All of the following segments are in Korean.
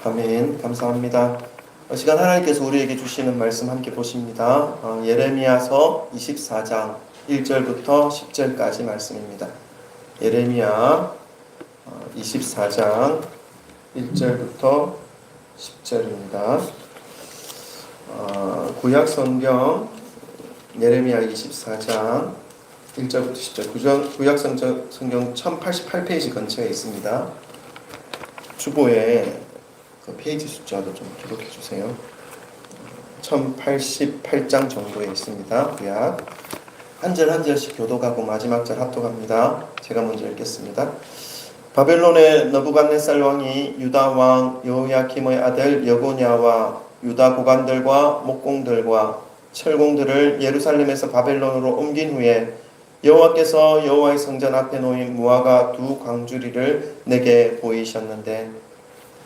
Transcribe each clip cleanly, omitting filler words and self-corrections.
아멘. 감사합니다. 시간 하나님께서 우리에게 주시는 말씀 함께 보십니다. 예레미야서 24장 1절부터 10절까지 말씀입니다. 예레미야 24장 1절부터 10절입니다. 구약 성경 예레미야 24장 1절부터 10절 구약 성경 1088페이지 근처에 있습니다. 주보에 그 페이지 숫자도 좀 기록해 주세요. 1088장 정도에 있습니다. 구약 한 절 한 절씩 교독하고 마지막 절 합독합니다. 제가 먼저 읽겠습니다. 바벨론의 느부갓네살 왕이 유다 왕 여호야김의 아들 여고냐와 유다 고관들과 목공들과 철공들을 예루살렘에서 바벨론으로 옮긴 후에 여호와께서 여호와의 성전 앞에 놓인 무화과 두 광주리를 내게 보이셨는데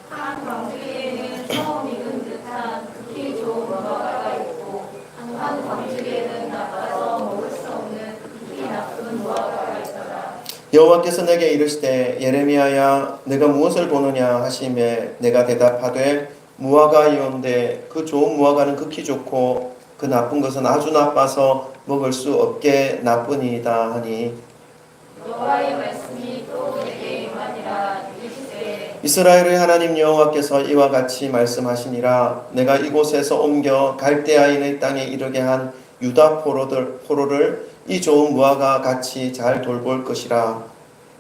한 광주리에는 처음 익은 듯한 극히 좋은 무화과가 있고 한 광주리에는 나빠서 먹을 수 없는 극히 나쁜 무화과가 있더라. 여호와께서 내게 이르시되 예레미야야 내가 무엇을 보느냐 하시매 내가 대답하되 무화과이온데 그 좋은 무화과는 극히 좋고 그 나쁜 것은 아주 나빠서 먹을 수 없게 나쁘니이다 하니 여호와의 말씀이 또 내게 임하니라. 이르시되 이스라엘의 하나님 여호와께서 이와 같이 말씀하시니라. 내가 이곳에서 옮겨 갈대아인의 땅에 이르게 한 유다 포로를 이 좋은 무화과 같이 잘 돌볼 것이라.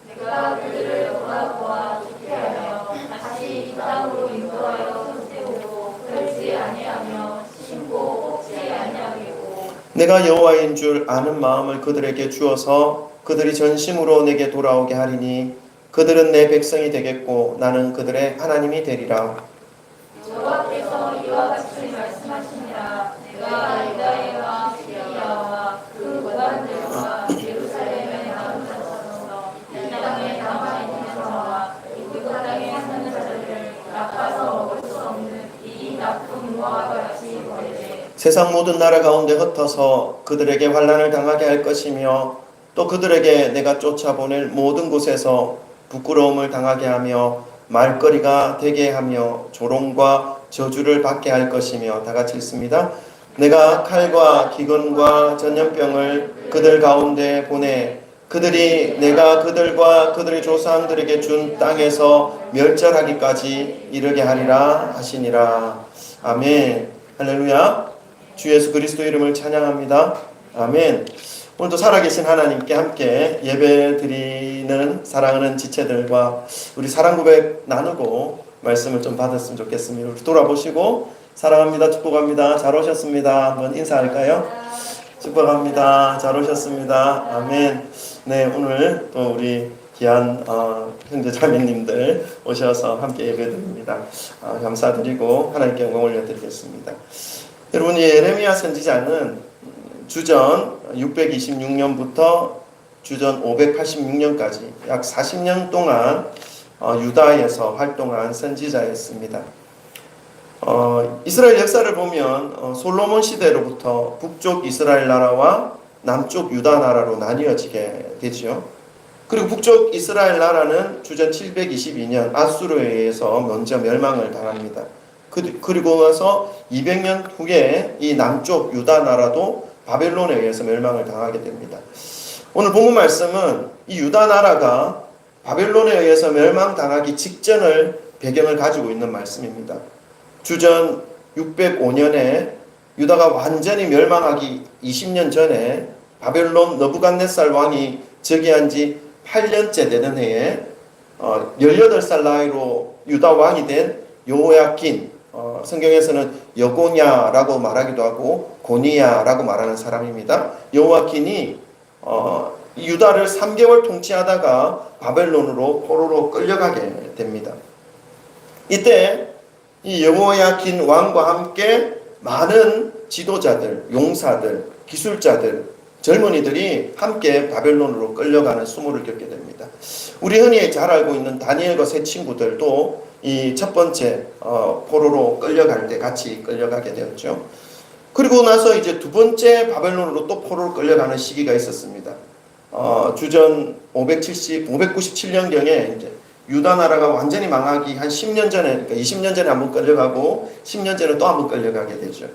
내가 그들을 돌아보아 좋게 하며 다시 이 땅으로 인도하여 세우고 헐지 아니하며 심고 뽑지 아니하겠고 내가 여호와인 줄 아는 마음을 그들에게 주어서 그들이 전심으로 내게 돌아오게 하리니 그들은 내 백성이 되겠고 나는 그들의 하나님이 되리라. 여호와께서 이와 같이 말씀하시니라. 내가 유다의 왕 시드기야와 그 고관들과 예루살렘의 남은 자처럼 이 땅에 남아있는 자와 그 땅에 사는 자들을 나빠서 먹을 수 없는 이 나쁜 무화과 같이 버리되 세상 모든 나라 가운데 흩어서 그들에게 환난을 당하게 할 것이며 또 그들에게 내가 쫓아보낼 모든 곳에서 부끄러움을 당하게 하며 말거리가 되게 하며 조롱과 저주를 받게 할 것이며 다 같이 읽습니다. 내가 칼과 기근과 전염병을 그들 가운데 보내 그들이 내가 그들과 그들의 조상들에게 준 땅에서 멸절하기까지 이르게 하리라 하시니라. 아멘. 할렐루야. 주 예수 그리스도 이름을 찬양합니다. 아멘. 오늘도 살아계신 하나님께 함께 예배 드리는 사랑하는 지체들과 우리 사랑 고백 나누고 말씀을 좀 받았으면 좋겠습니다. 우리 돌아보시고 사랑합니다. 축복합니다. 잘 오셨습니다. 한번 인사할까요? 축복합니다. 잘 오셨습니다. 아멘. 네, 오늘 또 우리 귀한 형제 자매님들 오셔서 함께 예배 드립니다. 감사드리고 하나님께 영광 올려드리겠습니다. 여러분, 예레미야 선지자는 주전 626년부터 주전 586년까지 약 40년 동안 유다에서 활동한 선지자였습니다. 이스라엘 역사를 보면 솔로몬 시대로부터 북쪽 이스라엘 나라와 남쪽 유다 나라로 나뉘어지게 되죠. 그리고 북쪽 이스라엘 나라는 주전 722년 아수르에 의해서 먼저 멸망을 당합니다. 그리고 나서 200년 후에 이 남쪽 유다 나라도 바벨론에 의해서 멸망을 당하게 됩니다. 오늘 본문 말씀은 이 유다 나라가 바벨론에 의해서 멸망당하기 직전을 배경을 가지고 있는 말씀입니다. 주전 605년에 유다가 완전히 멸망하기 20년 전에 바벨론 느부갓네살 왕이 즉위한 지 8년째 되는 해에 18살 나이로 유다 왕이 된 여호야긴, 성경에서는 여고냐라고 말하기도 하고 고니야라고 말하는 사람입니다. 여호야긴이 유다를 3개월 통치하다가 바벨론으로 포로로 끌려가게 됩니다. 이때 이 여호야긴 왕과 함께 많은 지도자들, 용사들, 기술자들, 젊은이들이 함께 바벨론으로 끌려가는 수모를 겪게 됩니다. 우리 흔히 잘 알고 있는 다니엘과 세 친구들도 이 첫 번째 포로로 끌려갈 때 같이 끌려가게 되었죠. 그리고 나서 이제 두 번째 바벨론으로 또 포로로 끌려가는 시기가 있었습니다. 주전 597년경에 이제 유다 나라가 완전히 망하기 한 10년 전에, 그러니까 20년 전에 한번 끌려가고 10년 전에 또 한번 끌려가게 되죠.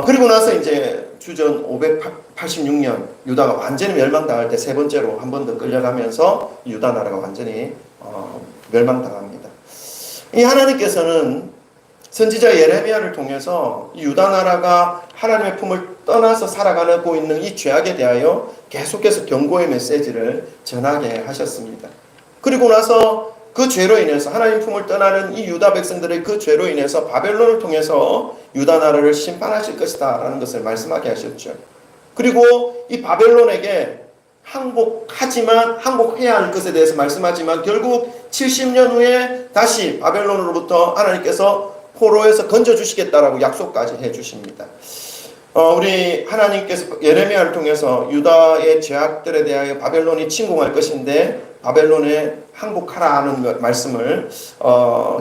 그리고 나서 이제 주전 586년 유다가 완전히 멸망당할 때 세 번째로 한 번 더 끌려가면서 유다 나라가 완전히 멸망당합니다. 이 하나님께서는 선지자 예레미야를 통해서 유다 나라가 하나님의 품을 떠나서 살아가고 있는 이 죄악에 대하여 계속해서 경고의 메시지를 전하게 하셨습니다. 그리고 나서 그 죄로 인해서 하나님 품을 떠나는 이 유다 백성들의 그 죄로 인해서 바벨론을 통해서 유다 나라를 심판하실 것이다 라는 것을 말씀하게 하셨죠. 그리고 이 바벨론에게 항복해야 할 것에 대해서 말씀하지만 결국 70년 후에 다시 바벨론으로부터 하나님께서 포로에서 건져주시겠다라고 약속까지 해주십니다. 우리 하나님께서 예레미야를 통해서 유다의 죄악들에 대하여 바벨론이 침공할 것인데 바벨론에 항복하라 하는 말씀을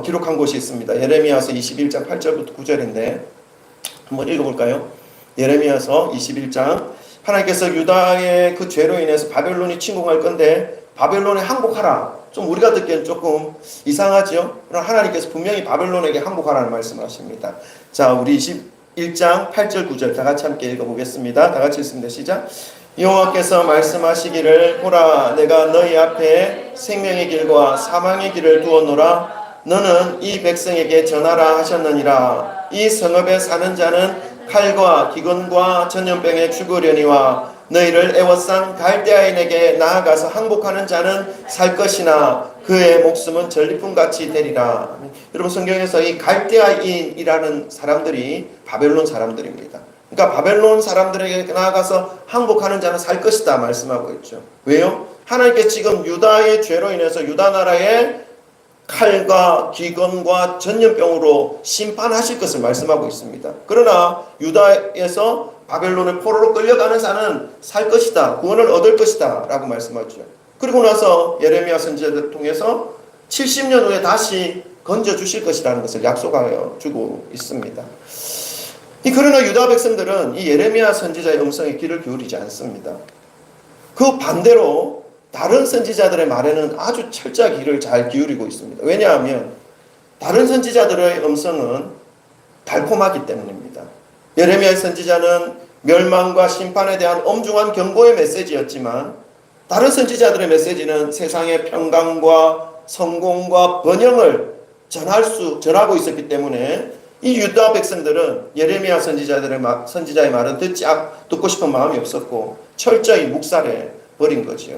기록한 곳이 있습니다. 예레미야서 21장 8절부터 9절인데 한번 읽어볼까요? 예레미야서 21장 하나님께서 유다의 그 죄로 인해서 바벨론이 침공할 건데 바벨론에 항복하라. 좀 우리가 듣기엔 조금 이상하죠? 그러나 하나님께서 분명히 바벨론에게 항복하라는 말씀을 하십니다. 자, 우리 21장 8절 9절 다 같이 함께 읽어보겠습니다. 다 같이 읽습니다. 시작. 여호와께서 말씀하시기를 보라 내가 너희 앞에 생명의 길과 사망의 길을 두었노라. 너는 이 백성에게 전하라 하셨느니라. 이 성읍에 사는 자는 칼과 기근과 전염병에 죽으려니와 너희를 애워싼 갈대아인에게 나아가서 항복하는 자는 살 것이나 그의 목숨은 전리품같이 되리라. 여러분 성경에서 이 갈대아인이라는 사람들이 바벨론 사람들입니다. 그러니까 바벨론 사람들에게 나아가서 항복하는 자는 살 것이다 말씀하고 있죠. 왜요? 하나님께 지금 유다의 죄로 인해서 유다 나라에 칼과 기근과 전염병으로 심판하실 것을 말씀하고 있습니다. 그러나 유다에서 바벨론의 포로로 끌려가는 자는 살 것이다. 구원을 얻을 것이다. 라고 말씀하죠. 그리고 나서 예레미야 선지자를 통해서 70년 후에 다시 건져주실 것이라는 것을 약속하여 주고 있습니다. 그러나 유다 백성들은 이 예레미야 선지자의 음성에 귀를 기울이지 않습니다. 그 반대로 다른 선지자들의 말에는 아주 철저하게 귀를 잘 기울이고 있습니다. 왜냐하면 다른 선지자들의 음성은 달콤하기 때문입니다. 예레미야 선지자는 멸망과 심판에 대한 엄중한 경고의 메시지였지만 다른 선지자들의 메시지는 세상의 평강과 성공과 번영을 전하고 있었기 때문에 이 유다 백성들은 예레미야 선지자의 말은 듣고 싶은 마음이 없었고 철저히 묵살해 버린 거지요.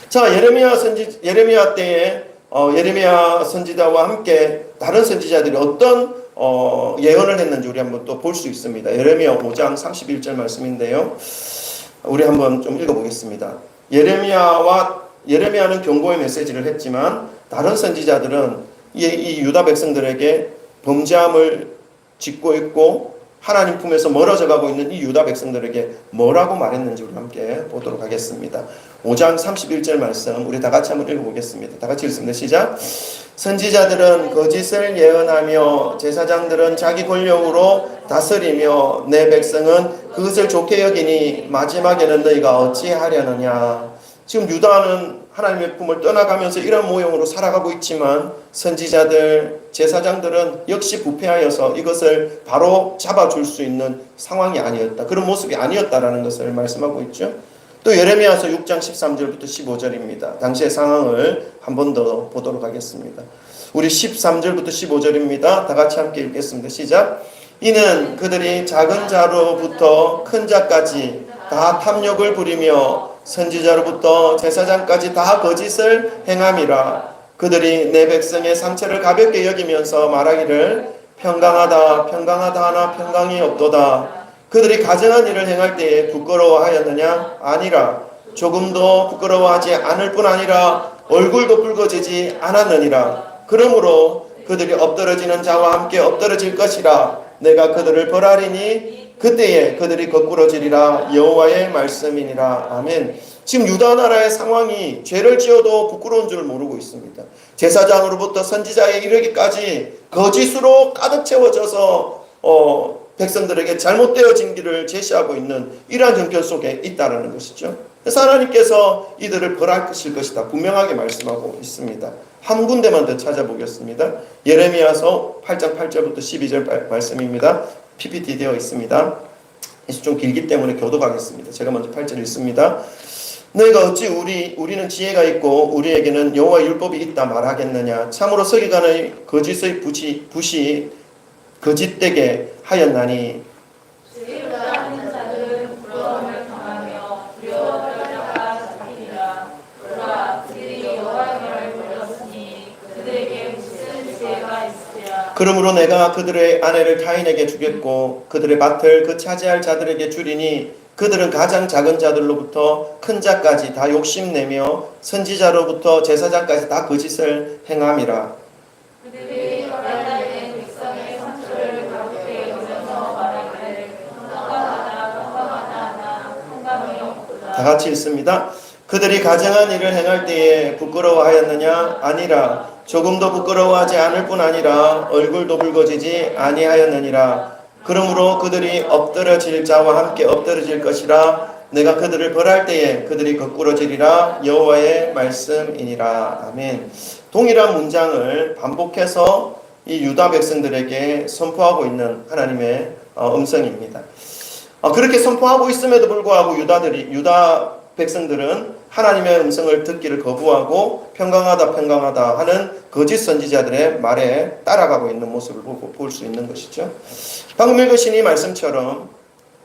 자, 예레미야 때에 예레미야 선지자와 함께 다른 선지자들이 어떤 예언을 했는지 우리 한번 또 볼 수 있습니다. 예레미야 5장 31절 말씀인데요. 우리 한번 좀 읽어보겠습니다. 예레미야는 경고의 메시지를 했지만 다른 선지자들은 이 유다 백성들에게 범죄함을 짓고 있고 하나님 품에서 멀어져 가고 있는 이 유다 백성들에게 뭐라고 말했는지 우리 함께 보도록 하겠습니다. 5장 31절 말씀 우리 다 같이 한번 읽어보겠습니다. 다 같이 읽습니다. 시작. 선지자들은 거짓을 예언하며 제사장들은 자기 권력으로 다스리며 내 백성은 그것을 좋게 여기니 마지막에는 너희가 어찌하려느냐. 지금 유다는 하나님의 품을 떠나가면서 이런 모형으로 살아가고 있지만 선지자들, 제사장들은 역시 부패하여서 이것을 바로 잡아줄 수 있는 상황이 아니었다. 그런 모습이 아니었다라는 것을 말씀하고 있죠. 또 예레미야서 6장 13절부터 15절입니다. 당시의 상황을 한 번 더 보도록 하겠습니다. 우리 13절부터 15절입니다. 다 같이 함께 읽겠습니다. 시작. 이는 그들이 작은 자로부터 큰 자까지 다 탐욕을 부리며 선지자로부터 제사장까지 다 거짓을 행함이라. 그들이 내 백성의 상처를 가볍게 여기면서 말하기를 평강하다 평강하다 하나 평강이 없도다. 그들이 가증한 일을 행할 때에 부끄러워하였느냐? 아니라. 조금도 부끄러워하지 않을 뿐 아니라 얼굴도 붉어지지 않았느니라. 그러므로 그들이 엎드러지는 자와 함께 엎드러질 것이라. 내가 그들을 벌하리니 그때에 그들이 거꾸러지리라. 여호와의 말씀이니라. 아멘. 지금 유다 나라의 상황이 죄를 지어도 부끄러운 줄 모르고 있습니다. 제사장으로부터 선지자에 이르기까지 거짓으로 가득 채워져서 백성들에게 잘못되어진 길을 제시하고 있는 이러한 형편 속에 있다는 것이죠. 그래서 하나님께서 이들을 벌하실 것이다 분명하게 말씀하고 있습니다. 한 군데만 더 찾아보겠습니다. 예레미야서 8장 8절부터 12절 말씀입니다. PPT 되어 있습니다. 좀 길기 때문에 교독하겠습니다. 제가 먼저 8절 읽습니다. 너희가 어찌 우리는 지혜가 있고 우리에게는 여호와의 율법이 있다 말하겠느냐. 참으로 서기관의 거짓의 붓이 거짓되게 하였나니 하는 자들은 부러움을 당하며 두려워하다가 잡히리라. 그러나 그들이 여호와의 말을 버렸으니 그들에게 무슨 지혜가 있으랴. 그러므로 내가 그들의 아내를 타인에게 주겠고 그들의 밭을 그 차지할 자들에게 주리니 그들은 가장 작은 자들로부터 큰 자까지 다 욕심내며 선지자로부터 제사장까지 다 거짓을 행함이라. 그들이 말하되 백성의 상처를 가볍게 여겨서 말하기를 평강하다 평강이 없도다. 다 같이 읽습니다. 그들이 가증한 일을 행할 때에 부끄러워하였느냐? 아니라. 조금도 부끄러워하지 않을 뿐 아니라 얼굴도 붉어지지 아니하였느니라. 그러므로 그들이 엎드러질 자와 함께 엎드러질 것이라. 내가 그들을 벌할 때에 그들이 거꾸러지리라. 여호와의 말씀이니라. 아멘. 동일한 문장을 반복해서 이 유다 백성들에게 선포하고 있는 하나님의 음성입니다. 그렇게 선포하고 있음에도 불구하고 유다 백성들은 하나님의 음성을 듣기를 거부하고 평강하다 하는 거짓 선지자들의 말에 따라가고 있는 모습을 볼 수 있는 것이죠. 방금 읽으신 이 말씀처럼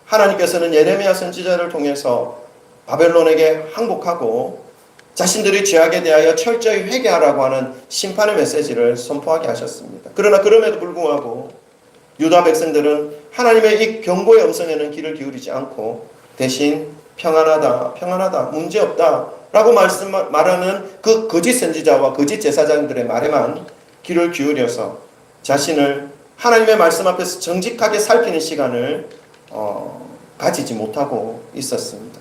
하나님께서는 예레미야 선지자를 통해서 바벨론에게 항복하고 자신들의 죄악에 대하여 철저히 회개하라고 하는 심판의 메시지를 선포하게 하셨습니다. 그러나 그럼에도 불구하고 유다 백성들은 하나님의 이 경고의 음성에는 귀를 기울이지 않고 대신 평안하다, 문제없다 라고 말하는 그 거짓 선지자와 거짓 제사장들의 말에만 귀를 기울여서 자신을 하나님의 말씀 앞에서 정직하게 살피는 시간을 가지지 못하고 있었습니다.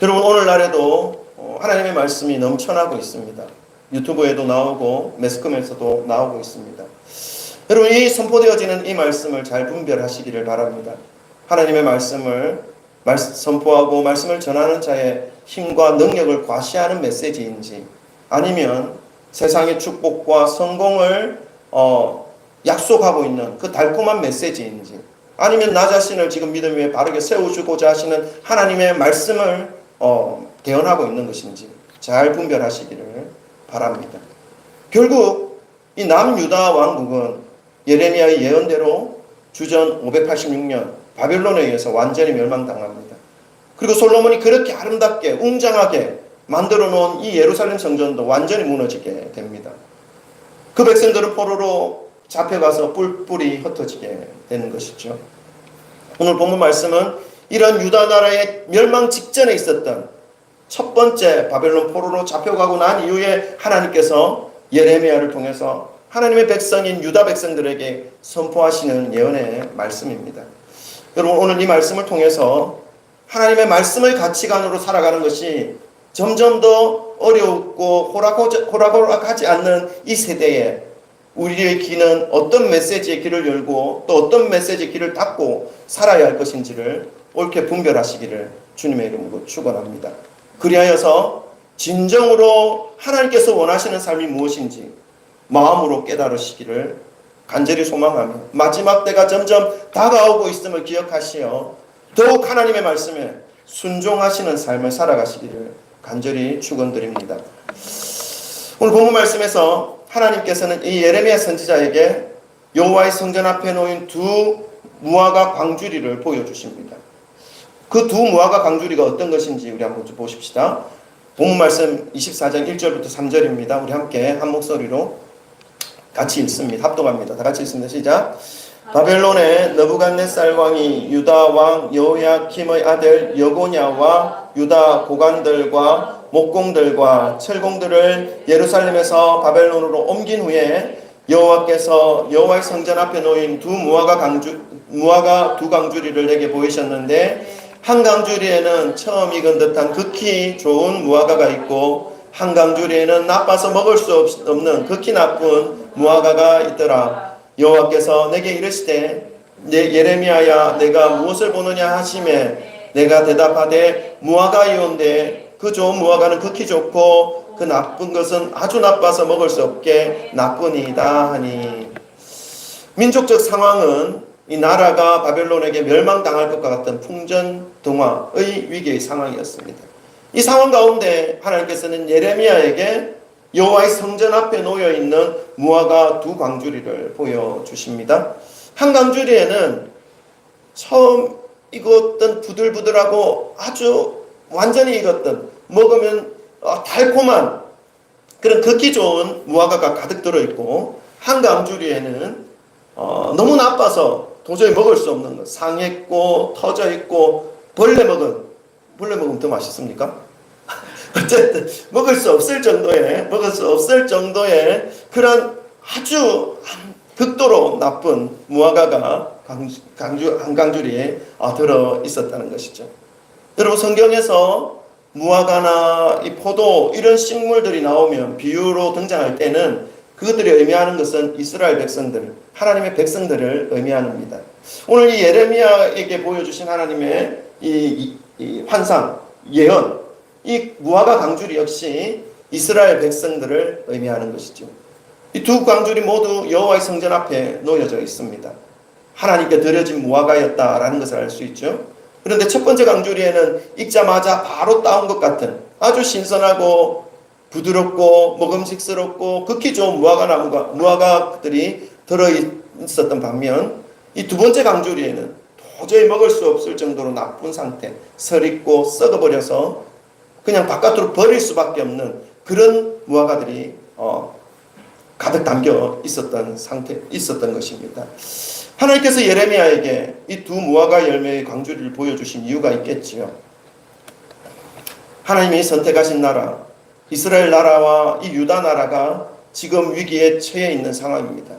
여러분, 오늘날에도 하나님의 말씀이 넘쳐나고 있습니다. 유튜브에도 나오고 매스컴에서도 나오고 있습니다. 여러분, 이 선포되어지는 이 말씀을 잘 분별하시기를 바랍니다. 하나님의 말씀을 선포하고 말씀을 전하는 자의 힘과 능력을 과시하는 메시지인지, 아니면 세상의 축복과 성공을 약속하고 있는 그 달콤한 메시지인지, 아니면 나 자신을 지금 믿음 위에 바르게 세우시고자 하시는 하나님의 말씀을 대언하고 있는 것인지 잘 분별하시기를 바랍니다. 결국 이 남유다 왕국은 예레미야의 예언대로 주전 586년 바벨론에 의해서 완전히 멸망당합니다. 그리고 솔로몬이 그렇게 아름답게 웅장하게 만들어 놓은 이 예루살렘 성전도 완전히 무너지게 됩니다. 그 백성들은 포로로 잡혀가서 뿔뿔이 흩어지게 되는 것이죠. 오늘 본문 말씀은 이런 유다 나라의 멸망 직전에 있었던 첫 번째 바벨론 포로로 잡혀가고 난 이후에 하나님께서 예레미야를 통해서 하나님의 백성인 유다 백성들에게 선포하시는 예언의 말씀입니다. 여러분, 오늘 이 말씀을 통해서 하나님의 말씀의 가치관으로 살아가는 것이 점점 더 어렵고 호락호락하지 않는 이 세대에 우리의 귀는 어떤 메시지의 길을 열고 또 어떤 메시지의 길을 닫고 살아야 할 것인지를 옳게 분별하시기를 주님의 이름으로 축원합니다. 그리하여서 진정으로 하나님께서 원하시는 삶이 무엇인지 마음으로 깨달으시기를 간절히 소망하며, 마지막 때가 점점 다가오고 있음을 기억하시어 더욱 하나님의 말씀에 순종하시는 삶을 살아가시기를 간절히 축원드립니다. 오늘 본문 말씀에서 하나님께서는 이 예레미야 선지자에게 여호와의 성전 앞에 놓인 두 무화과 광주리를 보여주십니다. 그 두 무화과 광주리가 어떤 것인지 우리 한번 보십시다. 본문 말씀 24장 1절부터 3절입니다. 우리 함께 한 목소리로 같이 읽습니다. 합독합니다. 다 같이 읽습니다. 시작. 바벨론의 느부갓네살 왕이 유다 왕 여호야킴의 아들 여고냐와 유다 고관들과 목공들과 철공들을 예루살렘에서 바벨론으로 옮긴 후에 여호와께서 여호와의 성전 앞에 놓인 두 무화과 두 강주리를 내게 보이셨는데, 한 강주리에는 처음 익은 듯한 극히 좋은 무화과가 있고 한 강주리에는 나빠서 먹을 수 없는 극히 나쁜 무화과가 있더라. 여호와께서 내게 이르시되 예레미야야, 내가 무엇을 보느냐 하시매 내가 대답하되 무화과이온데 그 좋은 무화과는 극히 좋고 그 나쁜 것은 아주 나빠서 먹을 수 없게 나쁘니이다 하니. 민족적 상황은 이 나라가 바벨론에게 멸망당할 것과 같은 풍전등화의 위기의 상황이었습니다. 이 상황 가운데 하나님께서는 예레미야에게 여호와의 성전 앞에 놓여있는 무화과 두 광주리를 보여주십니다. 한 광주리에는 처음 익었던 부들부들하고 아주 완전히 익었던 먹으면 달콤한 그런 극히 좋은 무화과가 가득 들어있고, 한 광주리에는 너무 나빠서 도저히 먹을 수 없는 것, 상했고 터져있고 벌레 먹으면 더 맛있습니까? 어쨌든 먹을 수 없을 정도의 그런 아주 극도로 나쁜 무화과가 한 광주리에 들어 있었다는 것이죠. 여러분, 성경에서 무화과나 이 포도 이런 식물들이 나오면 비유로 등장할 때는 그것들이 의미하는 것은 이스라엘 백성들, 하나님의 백성들을 의미합니다. 오늘 이 예레미야에게 보여주신 하나님의 이 환상, 예언, 이 무화과 광주리 역시 이스라엘 백성들을 의미하는 것이죠. 이 두 광주리 모두 여호와의 성전 앞에 놓여져 있습니다. 하나님께 드려진 무화과였다라는 것을 알 수 있죠. 그런데 첫 번째 광주리에는 익자마자 바로 따온 것 같은 아주 신선하고 부드럽고 먹음직스럽고 극히 좋은 무화과들이 들어있었던 반면, 이 두 번째 광주리에는 도저히 먹을 수 없을 정도로 나쁜 상태, 설익고 썩어버려서 그냥 바깥으로 버릴 수밖에 없는 그런 무화과들이 가득 담겨 있었던 것입니다. 하나님께서 예레미야에게 이 두 무화과 열매의 광주리를 보여주신 이유가 있겠지요. 하나님이 선택하신 나라, 이스라엘 나라와 이 유다 나라가 지금 위기에 처해 있는 상황입니다.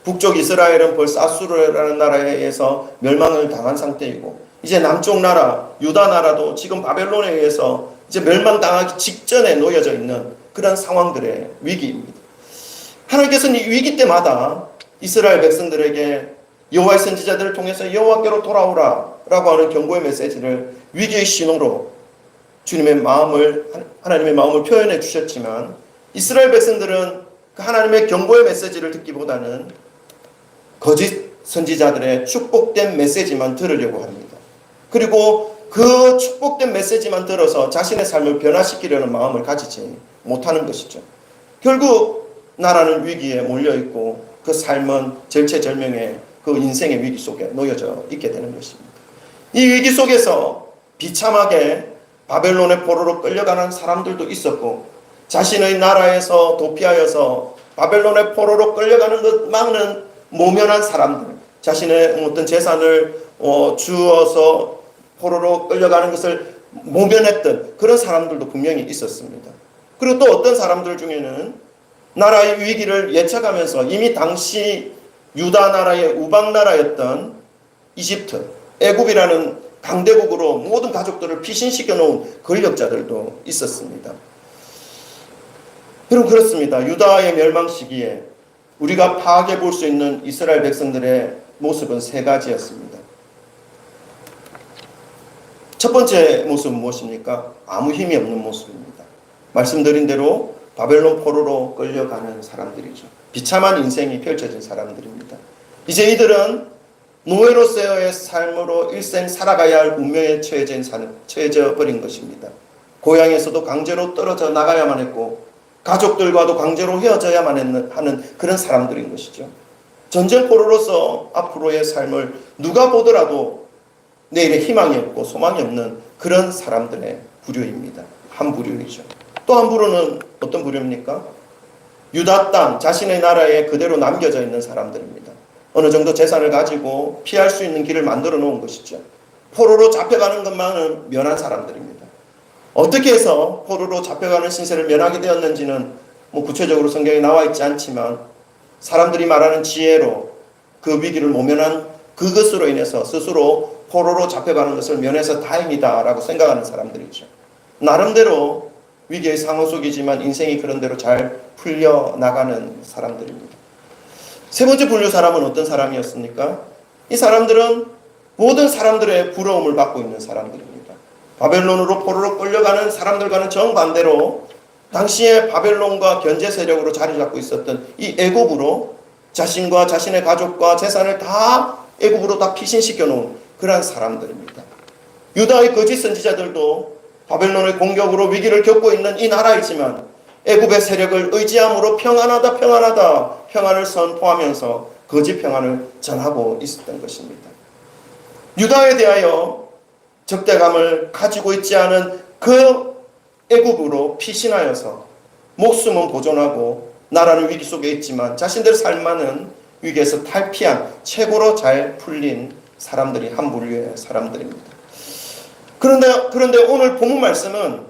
북쪽 이스라엘은 벌써 아수르라는 나라에 의해서 멸망을 당한 상태이고, 이제 남쪽 나라 유다 나라도 지금 바벨론에 의해서 이제 멸망당하기 직전에 놓여져 있는 그런 상황들의 위기입니다. 하나님께서는 이 위기 때마다 이스라엘 백성들에게 여호와의 선지자들을 통해서 여호와께로 돌아오라 라고 하는 경고의 메시지를 위기의 신호로 하나님의 마음을 표현해 주셨지만, 이스라엘 백성들은 그 하나님의 경고의 메시지를 듣기보다는 거짓 선지자들의 축복된 메시지만 들으려고 합니다. 그리고 그 축복된 메시지만 들어서 자신의 삶을 변화시키려는 마음을 가지지 못하는 것이죠. 결국 나라는 위기에 몰려있고 그 삶은 절체절명의 그 인생의 위기 속에 놓여져 있게 되는 것입니다. 이 위기 속에서 비참하게 바벨론의 포로로 끌려가는 사람들도 있었고, 자신의 나라에서 도피하여서 바벨론의 포로로 끌려가는 것만은 모면한 사람들, 자신의 어떤 재산을 주어서 포로로 끌려가는 것을 모면했던 그런 사람들도 분명히 있었습니다. 그리고 또 어떤 사람들 중에는 나라의 위기를 예측하면서 이미 당시 유다 나라의 우방 나라였던 이집트, 애굽이라는 강대국으로 모든 가족들을 피신시켜 놓은 권력자들도 있었습니다. 여러분, 그렇습니다. 유다의 멸망 시기에 우리가 파악해 볼 수 있는 이스라엘 백성들의 모습은 세 가지였습니다. 첫 번째 모습은 무엇입니까? 아무 힘이 없는 모습입니다. 말씀드린 대로 바벨론 포로로 끌려가는 사람들이죠. 비참한 인생이 펼쳐진 사람들입니다. 이제 이들은 노예로서의 삶으로 일생 살아가야 할 운명에 처해져 버린 것입니다. 고향에서도 강제로 떨어져 나가야만 했고, 가족들과도 강제로 헤어져야만 하는 그런 사람들인 것이죠. 전쟁 포로로서 앞으로의 삶을 누가 보더라도 내일의 희망이 없고 소망이 없는 그런 사람들의 부류입니다. 한 부류이죠. 또 한 부류는 어떤 부류입니까? 유다 땅, 자신의 나라에 그대로 남겨져 있는 사람들입니다. 어느 정도 재산을 가지고 피할 수 있는 길을 만들어 놓은 것이죠. 포로로 잡혀가는 것만은 면한 사람들입니다. 어떻게 해서 포로로 잡혀가는 신세를 면하게 되었는지는 구체적으로 성경에 나와 있지 않지만, 사람들이 말하는 지혜로 그 위기를 모면한 그것으로 인해서 스스로 포로로 잡혀가는 것을 면해서 다행이다 라고 생각하는 사람들이죠. 나름대로 위기의 상황 속이지만 인생이 그런 대로 잘 풀려나가는 사람들입니다. 세 번째 분류 사람은 어떤 사람이었습니까? 이 사람들은 모든 사람들의 부러움을 받고 있는 사람들입니다. 바벨론으로 포로로 끌려가는 사람들과는 정반대로 당시에 바벨론과 견제 세력으로 자리 잡고 있었던 이 애굽으로 자신과 자신의 가족과 재산을 다 애굽으로 다 피신시켜 놓은 그러한 사람들입니다. 유다의 거짓 선지자들도 바벨론의 공격으로 위기를 겪고 있는 이 나라이지만 애굽의 세력을 의지함으로 평안하다 평안하다 평안을 선포하면서 거짓 평안을 전하고 있었던 것입니다. 유다에 대하여 적대감을 가지고 있지 않은 그 애굽으로 피신하여서 목숨은 보존하고 나라는 위기 속에 있지만 자신들 삶만은 위기에서 탈피한 최고로 잘 풀린 사람들이 한 부류의 사람들입니다. 그런데 오늘 본문 말씀은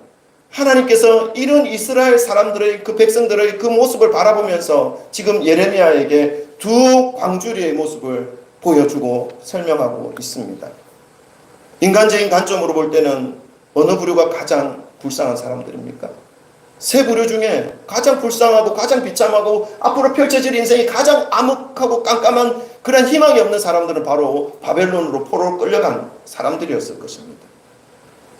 하나님께서 이런 이스라엘 사람들의 그 백성들의 그 모습을 바라보면서 지금 예레미야에게 두 광주리의 모습을 보여주고 설명하고 있습니다. 인간적인 관점으로 볼 때는 어느 부류가 가장 불쌍한 사람들입니까? 세 부류 중에 가장 불쌍하고 가장 비참하고 앞으로 펼쳐질 인생이 가장 암흑하고 깜깜한 그런 희망이 없는 사람들은 바로 바벨론으로 포로로 끌려간 사람들이었을 것입니다.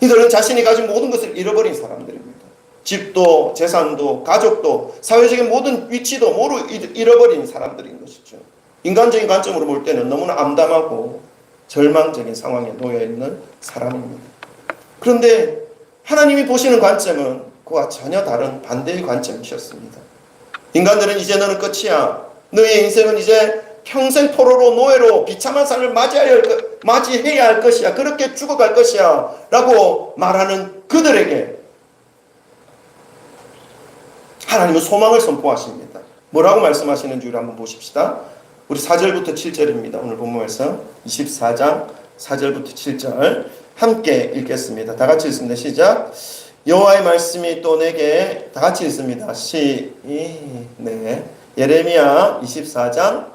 이들은 자신이 가진 모든 것을 잃어버린 사람들입니다. 집도 재산도 가족도 사회적인 모든 위치도 모두 잃어버린 사람들인 것이죠. 인간적인 관점으로 볼 때는 너무나 암담하고 절망적인 상황에 놓여 있는 사람입니다. 그런데 하나님이 보시는 관점은 그와 전혀 다른 반대의 관점이셨습니다. 인간들은 이제 너는 끝이야. 너의 인생은 이제 평생 포로로 노예로 비참한 삶을 맞이해야 할 것이야. 그렇게 죽어갈 것이야. 라고 말하는 그들에게 하나님은 소망을 선포하십니다. 뭐라고 말씀하시는 줄 한번 보십시다. 우리 4절부터 7절입니다. 오늘 본문 말씀 24장 4절부터 7절 함께 읽겠습니다. 다 같이 읽습니다. 시작. 여호와의 말씀이 또 내게 다 같이 읽습니다. 예레미야 24장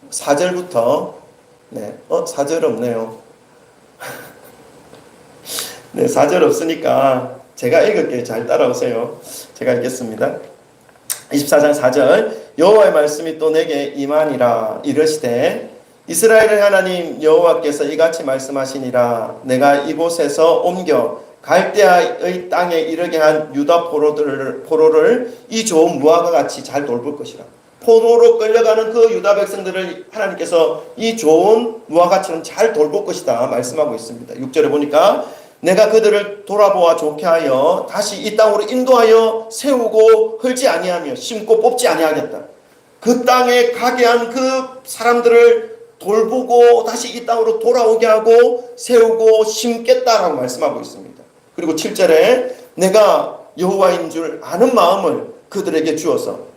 4절부터 4절 없네요. 네, 4절 없으니까 제가 읽을게요. 잘 따라오세요. 제가 읽겠습니다. 24장 4절 여호와의 말씀이 또 내게 임하니라 이르시되 이스라엘의 하나님 여호와께서 이같이 말씀하시니라 내가 이곳에서 옮겨 갈대아의 땅에 이르게 한 유다 포로를 이 좋은 무화과 같이 잘 돌볼 것이라. 포로로 끌려가는 그 유다 백성들을 하나님께서 이 좋은 무화과처럼 잘 돌볼 것이다 말씀하고 있습니다. 6절에 보니까 내가 그들을 돌아보아 좋게 하여 다시 이 땅으로 인도하여 세우고 헐지 아니하며 심고 뽑지 아니하겠다. 그 땅에 가게 한 그 사람들을 돌보고 다시 이 땅으로 돌아오게 하고 세우고 심겠다라고 말씀하고 있습니다. 그리고 7절에 내가 여호와인 줄 아는 마음을 그들에게 주어서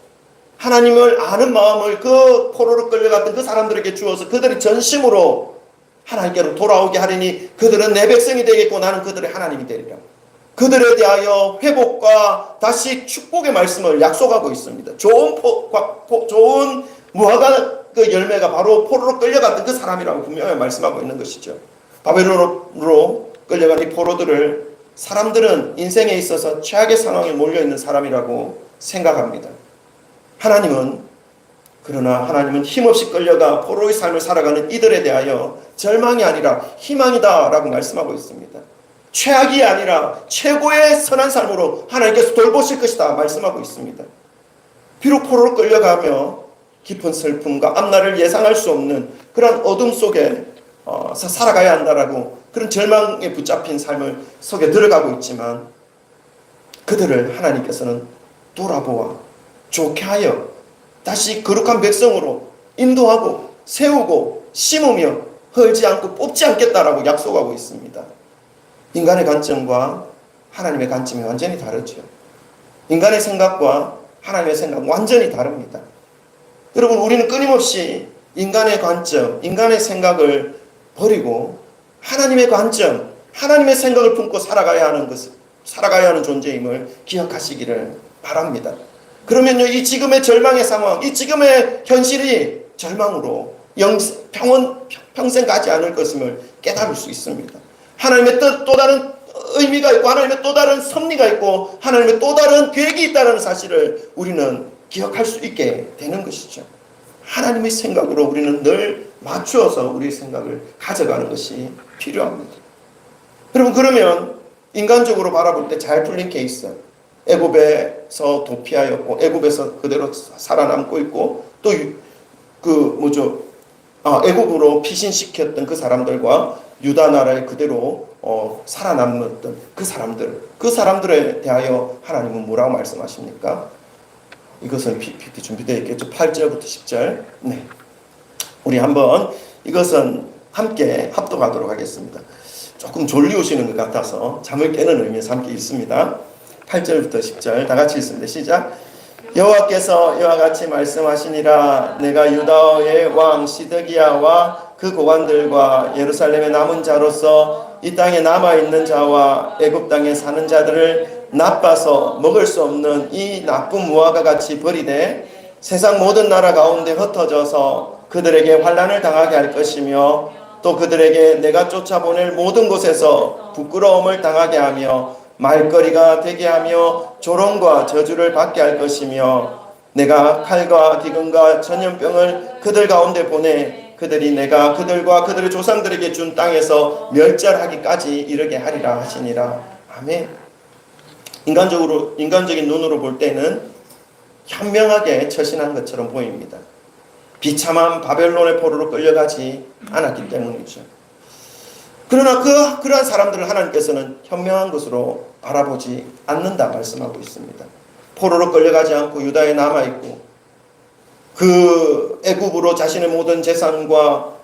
하나님을 아는 마음을 그 포로로 끌려갔던 그 사람들에게 주어서 그들이 전심으로 하나님께로 돌아오게 하리니 그들은 내 백성이 되겠고 나는 그들의 하나님이 되리라. 그들에 대하여 회복과 다시 축복의 말씀을 약속하고 있습니다. 좋은 무화과 그 열매가 바로 포로로 끌려갔던 그 사람이라고 분명히 말씀하고 있는 것이죠. 바벨론으로 끌려간 이 포로들을 사람들은 인생에 있어서 최악의 상황에 몰려있는 사람이라고 생각합니다. 그러나 하나님은 힘없이 끌려가 포로의 삶을 살아가는 이들에 대하여 절망이 아니라 희망이다 라고 말씀하고 있습니다. 최악이 아니라 최고의 선한 삶으로 하나님께서 돌보실 것이다 말씀하고 있습니다. 비록 포로로 끌려가며 깊은 슬픔과 앞날을 예상할 수 없는 그런 어둠 속에 살아가야 한다라고 그런 절망에 붙잡힌 삶을 속에 들어가고 있지만 그들을 하나님께서는 돌아보아 좋게 하여 다시 거룩한 백성으로 인도하고 세우고 심으며 헐지 않고 뽑지 않겠다라고 약속하고 있습니다. 인간의 관점과 하나님의 관점이 완전히 다르죠. 인간의 생각과 하나님의 생각은 완전히 다릅니다. 여러분, 우리는 끊임없이 인간의 관점, 인간의 생각을 버리고 하나님의 관점, 하나님의 생각을 품고 살아가야 하는 존재임을 기억하시기를 바랍니다. 그러면요, 이 지금의 절망의 상황, 이 지금의 현실이 절망으로 평생 가지 않을 것임을 깨달을 수 있습니다. 하나님의 또 다른 의미가 있고 하나님의 또 다른 섭리가 있고 하나님의 또 다른 계획이 있다는 사실을 우리는 기억할 수 있게 되는 것이죠. 하나님의 생각으로 우리는 늘 맞추어서 우리의 생각을 가져가는 것이 필요합니다. 여러분, 그러면 인간적으로 바라볼 때 잘 풀린 케이스. 애굽에서 도피하였고 애굽에서 그대로 살아남고 있고 또 애굽으로 피신시켰던 그 사람들과 유다 나라에 그대로 살아남았던 그 사람들에 대하여 하나님은 뭐라고 말씀하십니까? 이것은 PPT 준비되어 있겠죠. 8절부터 10절. 네. 우리 한번 이것은 함께 합독하도록 하겠습니다. 조금 졸리우시는 것 같아서 잠을 깨는 의미에서 함께 읽습니다. 8절부터 10절 다 같이 읽습니다. 시작. 여호와께서 이와 같이 말씀하시니라. 내가 유다의 왕 시드기야와 그 고관들과 예루살렘의 남은 자로서 이 땅에 남아있는 자와 애굽 땅에 사는 자들을 나빠서 먹을 수 없는 이 나쁜 무화과 같이 버리되 세상 모든 나라 가운데 흩어져서 그들에게 환난을 당하게 할 것이며 또 그들에게 내가 쫓아보낼 모든 곳에서 부끄러움을 당하게 하며 말거리가 되게 하며 조롱과 저주를 받게 할 것이며 내가 칼과 기근과 전염병을 그들 가운데 보내 그들이 내가 그들과 그들의 조상들에게 준 땅에서 멸절하기까지 이르게 하리라 하시니라. 아멘. 인간적인 눈으로 볼 때는 현명하게 처신한 것처럼 보입니다. 비참한 바벨론의 포로로 끌려가지 않았기 때문이죠. 그러나 그러한 사람들을 하나님께서는 현명한 것으로 바라보지 않는다 말씀하고 있습니다. 포로로 끌려가지 않고 유다에 남아있고 그 애굽으로 자신의 모든 재산과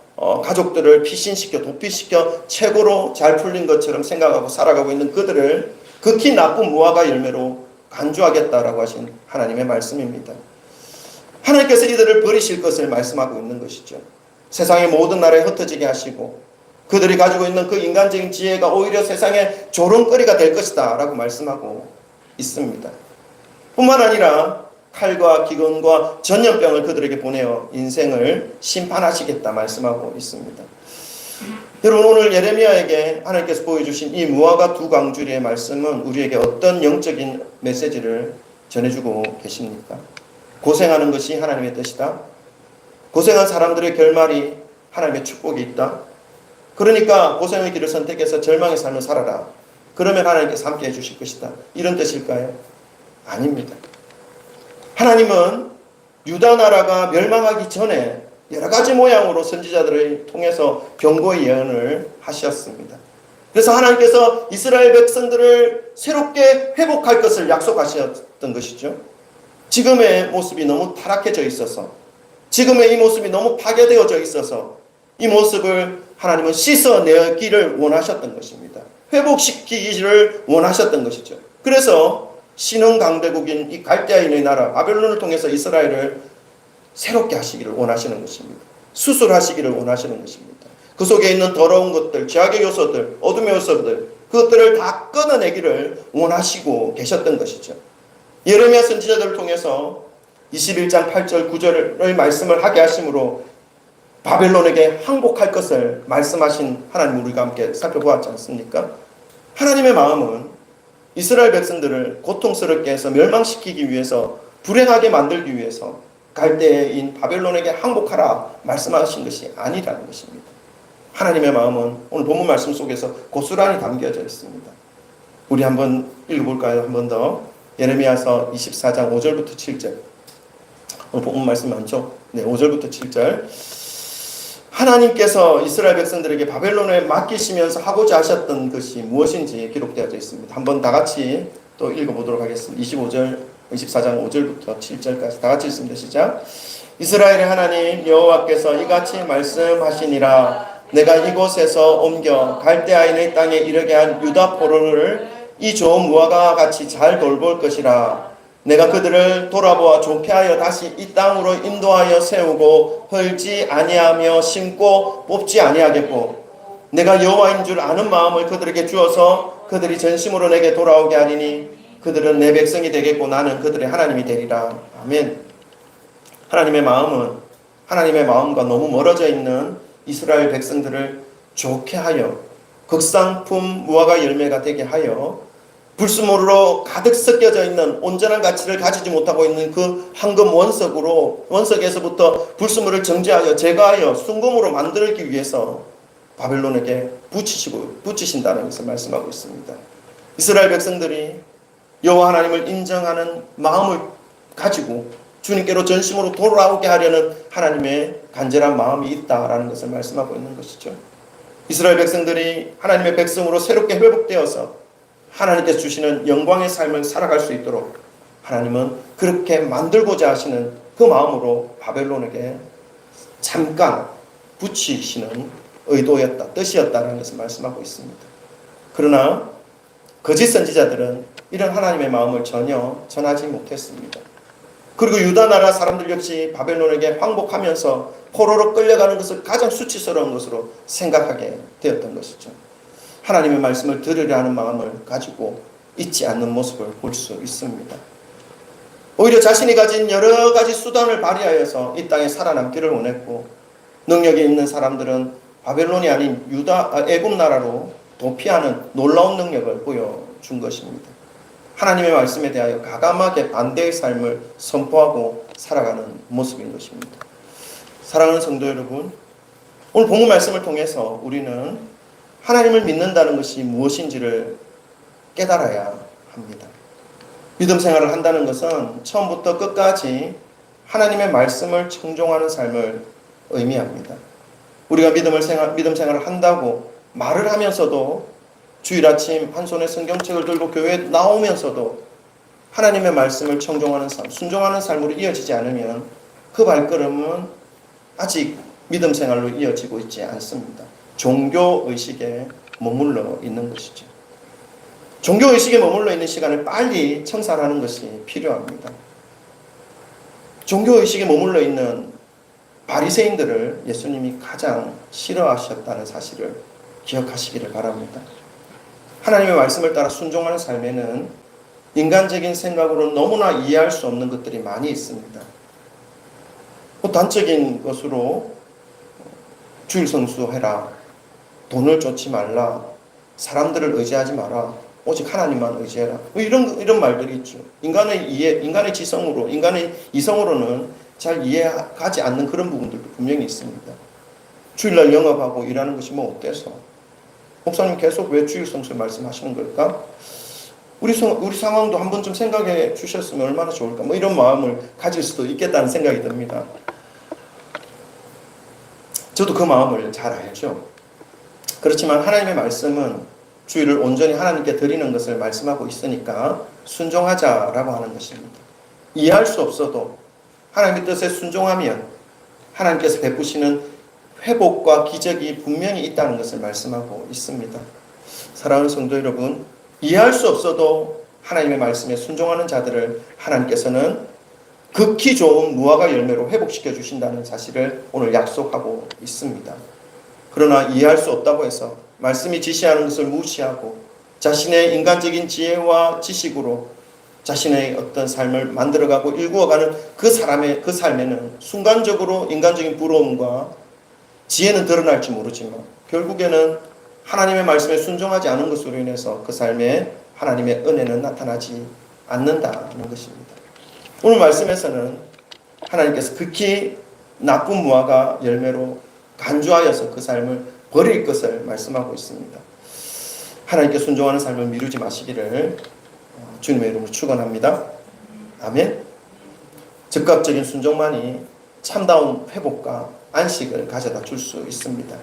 가족들을 피신시켜 도피시켜 최고로 잘 풀린 것처럼 생각하고 살아가고 있는 그들을 극히 나쁜 무화과 열매로 간주하겠다라고 하신 하나님의 말씀입니다. 하나님께서 이들을 버리실 것을 말씀하고 있는 것이죠. 세상의 모든 나라에 흩어지게 하시고 그들이 가지고 있는 그 인간적인 지혜가 오히려 세상의 조롱거리가 될 것이다 라고 말씀하고 있습니다. 뿐만 아니라 칼과 기근과 전염병을 그들에게 보내어 인생을 심판하시겠다 말씀하고 있습니다. 여러분, 오늘 예레미야에게 하나님께서 보여주신 이 무화과 두 광주리의 말씀은 우리에게 어떤 영적인 메시지를 전해주고 계십니까? 고생하는 것이 하나님의 뜻이다. 고생한 사람들의 결말이 하나님의 축복이 있다. 그러니까 고생의 길을 선택해서 절망의 삶을 살아라. 그러면 하나님께서 함께 해주실 것이다. 이런 뜻일까요? 아닙니다. 하나님은 유다 나라가 멸망하기 전에 여러 가지 모양으로 선지자들을 통해서 경고의 예언을 하셨습니다. 그래서 하나님께서 이스라엘 백성들을 새롭게 회복할 것을 약속하셨던 것이죠. 지금의 모습이 너무 타락해져 있어서, 지금의 이 모습이 너무 파괴되어져 있어서 이 모습을 하나님은 씻어내기를 원하셨던 것입니다. 회복시키기를 원하셨던 것이죠. 그래서 신흥강대국인 이 갈대아인의 나라 바벨론을 통해서 이스라엘을 새롭게 하시기를 원하시는 것입니다. 수술하시기를 원하시는 것입니다. 그 속에 있는 더러운 것들, 죄악의 요소들, 어둠의 요소들, 그것들을 다 끊어내기를 원하시고 계셨던 것이죠. 예레미야 선지자들을 통해서 21장 8절 9절을 말씀을 하게 하심으로 바벨론에게 항복할 것을 말씀하신 하나님 우리가 함께 살펴보았지 않습니까? 하나님의 마음은 이스라엘 백성들을 고통스럽게 해서 멸망시키기 위해서, 불행하게 만들기 위해서 갈대인 바벨론에게 항복하라 말씀하신 것이 아니라는 것입니다. 하나님의 마음은 오늘 본문 말씀 속에서 고스란히 담겨져 있습니다. 우리 한번 읽어볼까요? 한 번 더. 예레미야서 24장 5절부터 7절. 오늘 본문 말씀 많죠? 네, 5절부터 7절. 하나님께서 이스라엘 백성들에게 바벨론에 맡기시면서 하고자 하셨던 것이 무엇인지 기록되어져 있습니다. 한번 다 같이 또 읽어보도록 하겠습니다. 24장 5절부터 7절까지 다 같이 읽습니다. 시작. 이스라엘의 하나님 여호와께서 이같이 말씀하시니라. 내가 이곳에서 옮겨 갈대아인의 땅에 이르게 한 유다 포로를 이 좋은 무화과 같이 잘 돌볼 것이라. 내가 그들을 돌아보아 좋게 하여 다시 이 땅으로 인도하여 세우고 헐지 아니하며 심고 뽑지 아니하겠고, 내가 여호와인 줄 아는 마음을 그들에게 주어서 그들이 전심으로 내게 돌아오게 하리니 그들은 내 백성이 되겠고 나는 그들의 하나님이 되리라. 아멘. 하나님의 마음은 하나님의 마음과 너무 멀어져 있는 이스라엘 백성들을 좋게 하여 극상품 무화과 열매가 되게 하여 불순물로 가득 섞여져 있는 온전한 가치를 가지지 못하고 있는 그 황금 원석에서부터 불순물을 정죄하여 제거하여 순금으로 만들기 위해서 바벨론에게 붙이신다는 것을 말씀하고 있습니다. 이스라엘 백성들이 여호와 하나님을 인정하는 마음을 가지고 주님께로 전심으로 돌아오게 하려는 하나님의 간절한 마음이 있다라는 것을 말씀하고 있는 것이죠. 이스라엘 백성들이 하나님의 백성으로 새롭게 회복되어서 하나님께서 주시는 영광의 삶을 살아갈 수 있도록 하나님은 그렇게 만들고자 하시는 그 마음으로 바벨론에게 잠깐 붙이시는 의도였다, 뜻이었다는 것을 말씀하고 있습니다. 그러나 거짓 선지자들은 이런 하나님의 마음을 전혀 전하지 못했습니다. 그리고 유다 나라 사람들 역시 바벨론에게 항복하면서 포로로 끌려가는 것을 가장 수치스러운 것으로 생각하게 되었던 것이죠. 하나님의 말씀을 들으려 하는 마음을 가지고 있지 않는 모습을 볼 수 있습니다. 오히려 자신이 가진 여러 가지 수단을 발휘하여서 이 땅에 살아남기를 원했고, 능력이 있는 사람들은 바벨론이 아닌 애굽 나라로 도피하는 놀라운 능력을 보여준 것입니다. 하나님의 말씀에 대하여 가감하게 반대의 삶을 선포하고 살아가는 모습인 것입니다. 사랑하는 성도 여러분, 오늘 본문 말씀을 통해서 우리는 하나님을 믿는다는 것이 무엇인지를 깨달아야 합니다. 믿음 생활을 한다는 것은 처음부터 끝까지 하나님의 말씀을 청종하는 삶을 의미합니다. 우리가 믿음 생활을 한다고 말을 하면서도 주일 아침 한 손에 성경책을 들고 교회에 나오면서도 하나님의 말씀을 청종하는 삶, 순종하는 삶으로 이어지지 않으면 그 발걸음은 아직 믿음 생활로 이어지고 있지 않습니다. 종교의식에 머물러 있는 것이죠. 종교의식에 머물러 있는 시간을 빨리 청산하는 것이 필요합니다. 종교의식에 머물러 있는 바리새인들을 예수님이 가장 싫어하셨다는 사실을 기억하시기를 바랍니다. 하나님의 말씀을 따라 순종하는 삶에는 인간적인 생각으로 너무나 이해할 수 없는 것들이 많이 있습니다. 단적인 것으로 주일 성수해라, 돈을 쫓지 말라, 사람들을 의지하지 마라, 오직 하나님만 의지해라, 이런 말들이 있죠. 인간의 지성으로, 인간의 이성으로는 잘 이해가지 않는 그런 부분들도 분명히 있습니다. 주일날 영업하고 일하는 것이 뭐 어때서? 목사님 계속 왜 주일 성수 말씀하시는 걸까? 우리 상황도 한 번쯤 생각해 주셨으면 얼마나 좋을까? 뭐 이런 마음을 가질 수도 있겠다는 생각이 듭니다. 저도 그 마음을 잘 알죠. 그렇지만 하나님의 말씀은 주일을 온전히 하나님께 드리는 것을 말씀하고 있으니까 순종하자라고 하는 것입니다. 이해할 수 없어도 하나님의 뜻에 순종하면 하나님께서 베푸시는 회복과 기적이 분명히 있다는 것을 말씀하고 있습니다. 사랑하는 성도 여러분, 이해할 수 없어도 하나님의 말씀에 순종하는 자들을 하나님께서는 극히 좋은 무화과 열매로 회복시켜 주신다는 사실을 오늘 약속하고 있습니다. 그러나 이해할 수 없다고 해서 말씀이 지시하는 것을 무시하고 자신의 인간적인 지혜와 지식으로 자신의 어떤 삶을 만들어가고 일구어가는 그 삶에는 순간적으로 인간적인 부러움과 지혜는 드러날지 모르지만 결국에는 하나님의 말씀에 순종하지 않은 것으로 인해서 그 삶에 하나님의 은혜는 나타나지 않는다는 것입니다. 오늘 말씀에서는 하나님께서 극히 나쁜 무화과 열매로 간주하여서 그 삶을 버릴 것을 말씀하고 있습니다. 하나님께 순종하는 삶을 미루지 마시기를 주님의 이름으로 축원합니다. 아멘. 즉각적인 순종만이 참다운 회복과 안식을 가져다 줄 수 있습니다.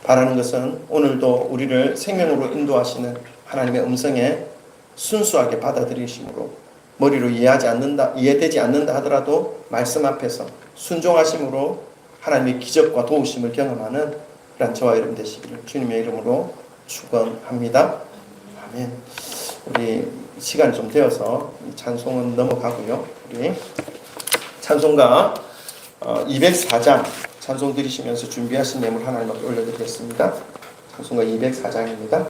바라는 것은 오늘도 우리를 생명으로 인도하시는 하나님의 음성에 순수하게 받아들이심으로 머리로 이해되지 않는다 하더라도 말씀 앞에서 순종하심으로 하나님의 기적과 도우심을 경험하는 그런 저와 여러분 되시기를 주님의 이름으로 축원합니다. 아멘. 우리 시간이 좀 되어서 찬송은 넘어가고요. 우리 찬송가 204장 찬송 드리시면서 준비하신 예물 하나님 앞에 올려드리겠습니다. 찬송가 204장입니다.